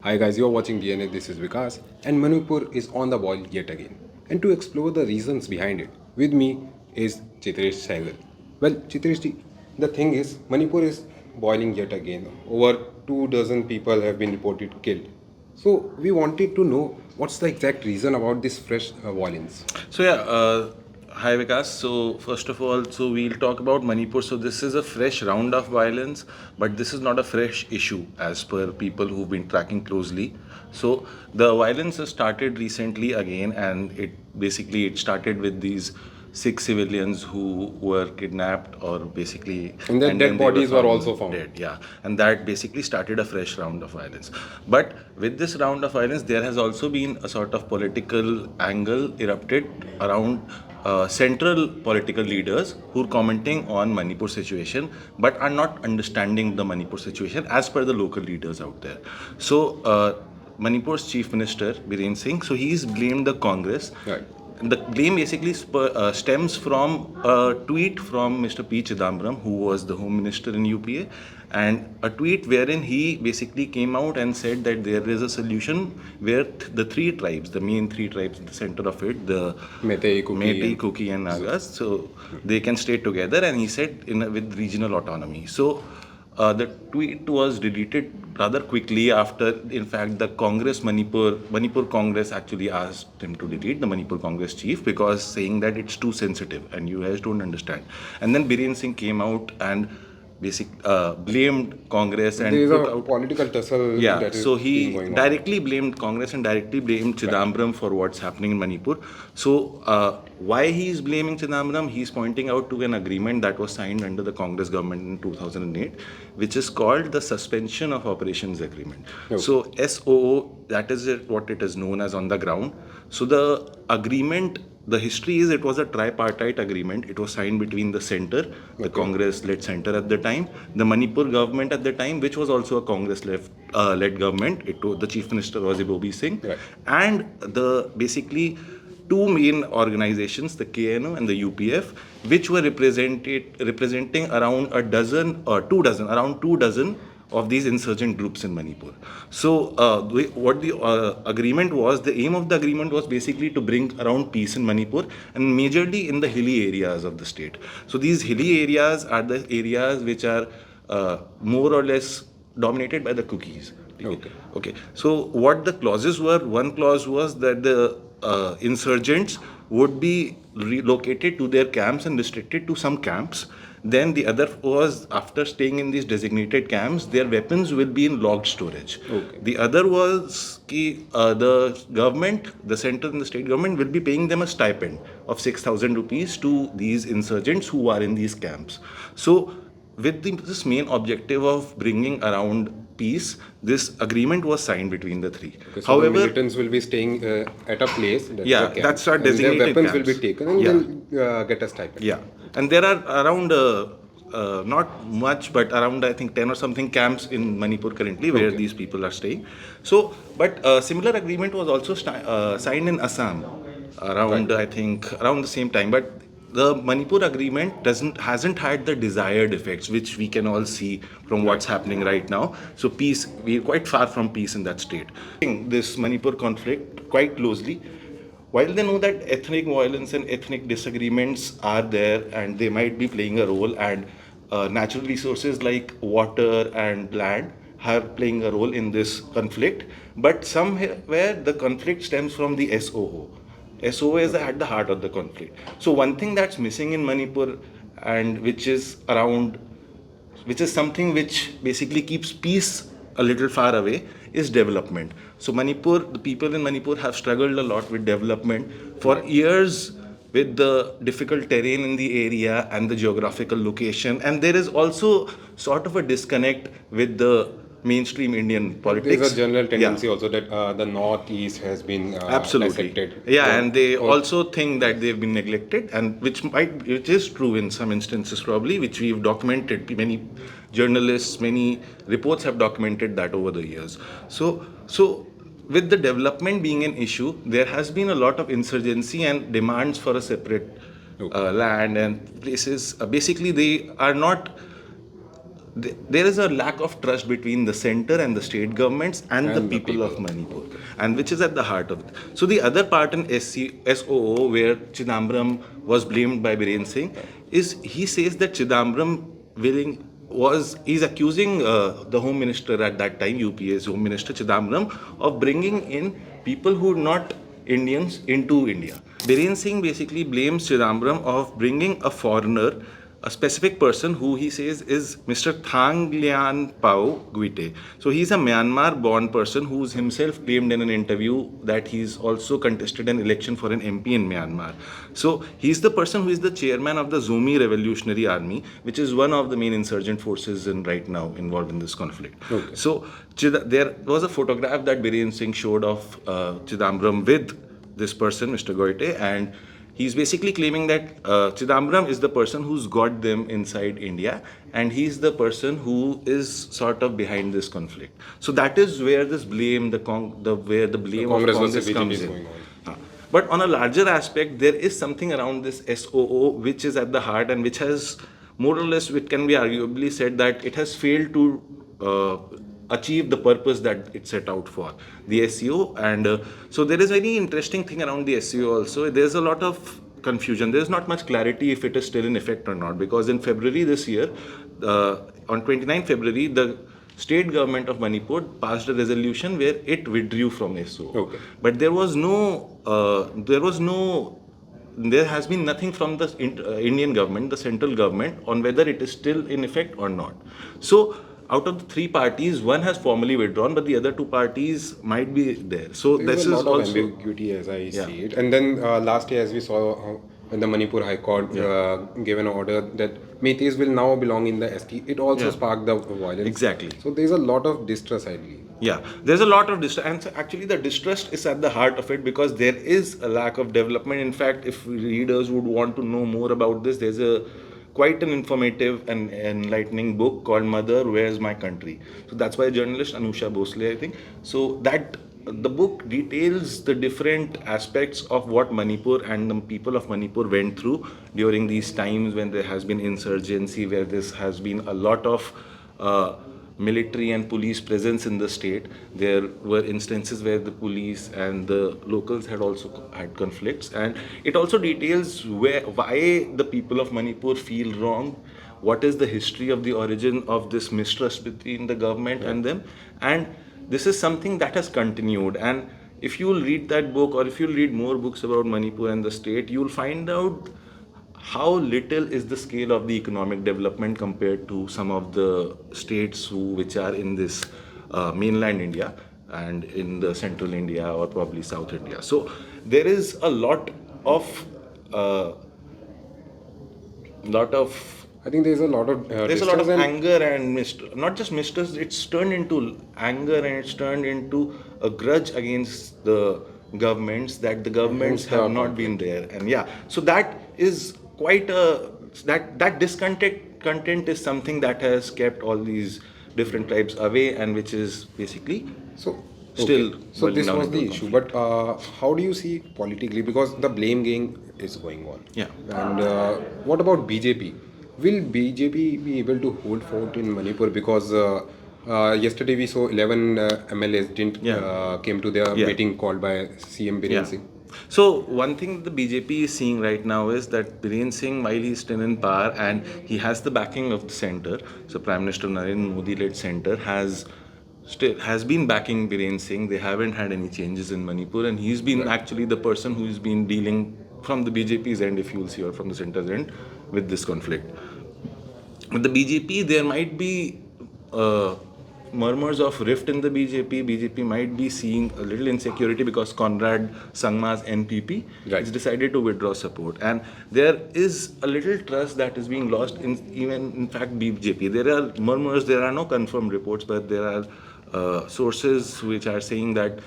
Hi guys, you are watching DNA. This is Vikas, and Manipur is on the boil yet again. And to explore the reasons behind it, with me is Chitresh Saigal. Well, Chitresh, the thing is, Manipur is boiling yet again. Over 2 dozen people have been reported killed. So we wanted to know what's the exact reason about this fresh violence. Hi Vikas. So first of all, we'll talk about Manipur. So this is a fresh round of violence, but this is not a fresh issue as per people who've been tracking closely. So the violence has started recently again, and it started with these six civilians who were kidnapped or basically And the and dead then they were bodies were found also found. dead. Yeah, and that basically started a fresh round of violence. But with this round of violence, there has also been a sort of political angle erupted around central political leaders who are commenting on Manipur situation but are not understanding the Manipur situation as per the local leaders out there. Manipur's chief minister Biren Singh, so he's blamed the Congress. Right. The blame basically stems from a tweet from Mr. P. Chidambaram, who was the Home Minister in UPA, and a tweet wherein he basically came out and said that there is a solution where the three tribes, the main three tribes in the center of it, the Meitei, Kuki, and Nagas, so they can stay together, and he said with regional autonomy. So the tweet was deleted rather quickly after, in fact, the Manipur Congress actually asked him to delete, the Manipur Congress chief, because saying that it's too sensitive and you guys don't understand. And then Biren Singh came out and blamed Congress and There is put a out political tussle yeah, that is so being he going on. directly blamed Congress and directly blamed Chidambaram for what's happening in Manipur. So, why he is blaming Chidambaram? He's pointing out to an agreement that was signed under the Congress government in 2008, which is called the Suspension of Operations Agreement. Okay. So, SOO, that is what it is known as on the ground. So, the agreement, the history is it was a tripartite agreement. It was signed between the center, the Congress-led center at the time, the Manipur government at the time, which was also a Congress-led government. The chief minister was Ibobi Singh, Right. and the basically two main organizations, the KNO and the UPF, which were representing around around 2 dozen of these insurgent groups in Manipur. So, what the agreement was, the aim of the agreement was basically to bring around peace in Manipur and majorly in the hilly areas of the state. So, these hilly areas are the areas which are more or less dominated by the cookies. Okay. Okay. So, what the clauses were, one clause was that the insurgents would be relocated to their camps and restricted to some camps. Then the other was, after staying in these designated camps, their weapons will be in locked storage. Okay. The other was the government, the central and the state government will be paying them a stipend of 6,000 rupees to these insurgents who are in these camps. So, with this main objective of bringing around peace, this agreement was signed between the three. Okay, so the militants will be staying at a place. That's our and their designated weapons will camps. be taken and they'll get a stipend. Yeah, and there are around not much, but around I think 10 or something camps in Manipur currently where these people are staying. So, but a similar agreement was also signed in Assam around I think around the same time, but the Manipur agreement hasn't had the desired effects, which we can all see from what's happening right now. So peace, we're quite far from peace in that state. This Manipur conflict quite closely. While they know that ethnic violence and ethnic disagreements are there and they might be playing a role, and natural resources like water and land are playing a role in this conflict, but somewhere the conflict stems from the SOO. SOO is at the heart of the conflict. So one thing that's missing in Manipur, and which is something which basically keeps peace a little far away, is development. So Manipur, the people in Manipur have struggled a lot with development for years with the difficult terrain in the area and the geographical location. And there is also sort of a disconnect with the mainstream Indian politics. There's a general tendency also that the northeast has been Absolutely. dissected. Yeah, and they also think that they've been neglected, and which is true in some instances probably, which we've documented. Many journalists, many reports have documented that over the years. So with the development being an issue, there has been a lot of insurgency and demands for a separate land and places. Basically, they are not there is a lack of trust between the center and the state governments and the people of Manipur, and which is at the heart of it. So the other part in SOO, where Chidambaram was blamed by Biren Singh, is he says that Chidambaram he's accusing the Home Minister at that time, UPA's Home Minister Chidambaram, of bringing in people who are not Indians into India. Biren Singh basically blames Chidambaram of bringing a foreigner, a specific person who he says is Mr. Thang Lian Pao Guite. So he's a Myanmar-born person who's himself claimed in an interview that he's also contested an election for an MP in Myanmar. So he's the person who is the chairman of the Zumi Revolutionary Army, which is one of the main insurgent forces right now involved in this conflict. Okay. So there was a photograph that Biren Singh showed of Chidambaram with this person, Mr. Goite, and he's basically claiming that Chidambaram is the person who's got them inside India, and he's the person who is sort of behind this conflict. So that is where this blame, where the blame of Congress comes in. But on a larger aspect, there is something around this SOO which is at the heart and which has more or less, it can be arguably said that it has failed to achieve the purpose that it set out for, the SEO. And so there is a very interesting thing around the SEO also. There's a lot of confusion. There's not much clarity if it is still in effect or not, because in February this year, on 29 February, the state government of Manipur passed a resolution where it withdrew from SEO. Okay. But there has been nothing from the Indian government, the central government, on whether it is still in effect or not. So out of the three parties, one has formally withdrawn, but the other two parties might be there. So this is also ambiguity as I see it. And then last year, as we saw, when the Manipur High Court gave an order that Meiteis will now belong in the ST, it also sparked the violence. Exactly. So there's a lot of distrust, I believe. Yeah, there's a lot of distrust, and actually the distrust is at the heart of it because there is a lack of development. In fact, if readers would want to know more about this, there's quite an informative and enlightening book called Mother, Where's My Country? So that's by a journalist, Anusha Bhosle, I think. So that the book details the different aspects of what Manipur and the people of Manipur went through during these times when there has been insurgency, where there has been a lot of military and police presence in the state. There were instances where the police and the locals had also had conflicts, and it also details why the people of Manipur feel wrong, what is the history of the origin of this mistrust between the government and them, and this is something that has continued. And if you will read that book, or if you will read more books about Manipur and the state, you will find out how little is the scale of the economic development compared to some of the states which are in this mainland India and in the central India or probably South India. So there is a lot of I think there's a lot of anger and not just mistrust. It's turned into anger and it's turned into a grudge against the governments, that the governments have not been there. And so that is quite that discontent is something that has kept all these different tribes away, and which is basically still. So this was the issue. But how do you see politically, because the blame game is going on? Yeah. And what about BJP? Will BJP be able to hold fort in Manipur? Because yesterday we saw 11 MLAs came to their meeting called by CM Biren Singh. So one thing the BJP is seeing right now is that Biren Singh, while he's still in power and he has the backing of the centre, so Prime Minister Narendra Modi-led centre has been backing Biren Singh. They haven't had any changes in Manipur, and he's been actually the person who's been dealing from the BJP's end, if you will see, or from the centre's end, with this conflict. With the BJP, there might be murmurs of rift in the BJP. BJP might be seeing a little insecurity because Conrad Sangma's NPP has decided to withdraw support, and there is a little trust that is being lost in fact BJP. There are murmurs, there are no confirmed reports, but there are sources which are saying that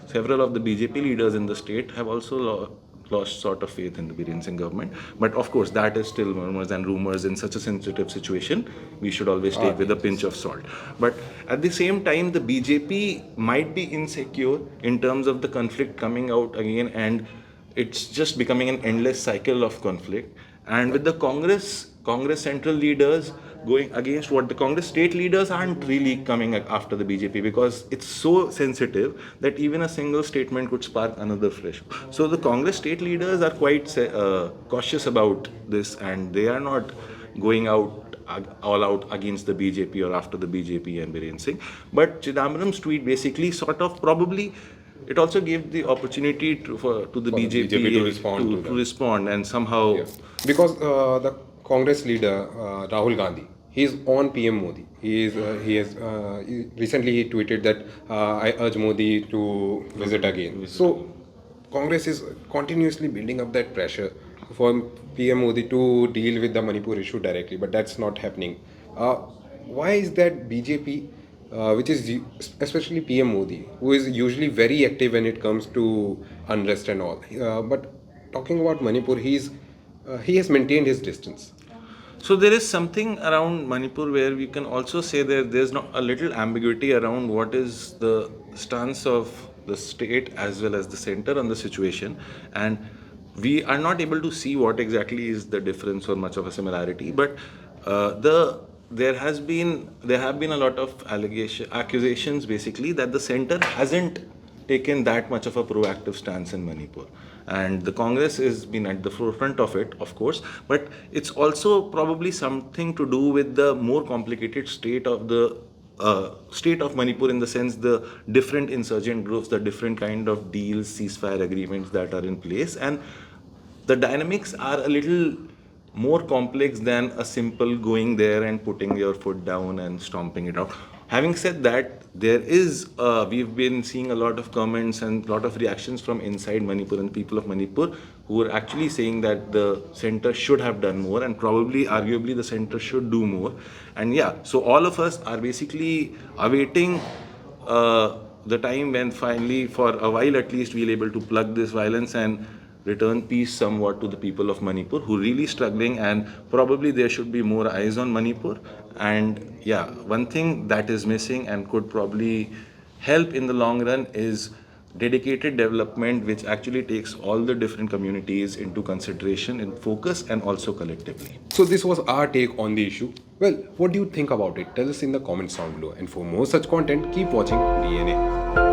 several of the BJP leaders in the state have also lost sort of faith in the Biren Singh government. But of course, that is still murmurs and rumors. In such a sensitive situation, we should always take with a pinch of salt. But at the same time, the BJP might be insecure in terms of the conflict coming out again, and it's just becoming an endless cycle of conflict. And with the Congress Congress central leaders going against what the Congress state leaders aren't really coming after the BJP, because it's so sensitive that even a single statement could spark another fresh. So the Congress state leaders are quite cautious about this, and they are not going out all out against the BJP or after the BJP and Biren Singh. But Chidambaram's tweet basically sort of probably it also gave the opportunity to the BJP, to respond to respond and somehow. Yes, because the Congress leader Rahul Gandhi, he is on PM Modi. Recently he tweeted that I urge Modi to visit again. So Congress is continuously building up that pressure for PM Modi to deal with the Manipur issue directly, but that's not happening. Why is that BJP, which is especially PM Modi, who is usually very active when it comes to unrest and all, but talking about Manipur, he has maintained his distance. So there is something around Manipur where we can also say that there's not a little ambiguity around what is the stance of the state as well as the center on the situation, and we are not able to see what exactly is the difference or much of a similarity. But there have been a lot of accusations basically that the center hasn't taken that much of a proactive stance in Manipur. And the Congress has been at the forefront of it, of course, but it's also probably something to do with the more complicated state of Manipur, in the sense the different insurgent groups, the different kind of deals, ceasefire agreements that are in place, and the dynamics are a little more complex than a simple going there and putting your foot down and stomping it out. Having said that, we've been seeing a lot of comments and a lot of reactions from inside Manipur and people of Manipur who are actually saying that the center should have done more, and probably, arguably, the center should do more. And yeah, so all of us are basically awaiting the time when finally, for a while at least, we'll be able to plug this violence and return peace somewhat to the people of Manipur who are really struggling, and probably there should be more eyes on Manipur. And yeah, one thing that is missing and could probably help in the long run is dedicated development which actually takes all the different communities into consideration in focus and also collectively. So this was our take on the issue. Well, what do you think about it? Tell us in the comments down below. And for more such content, keep watching DNA.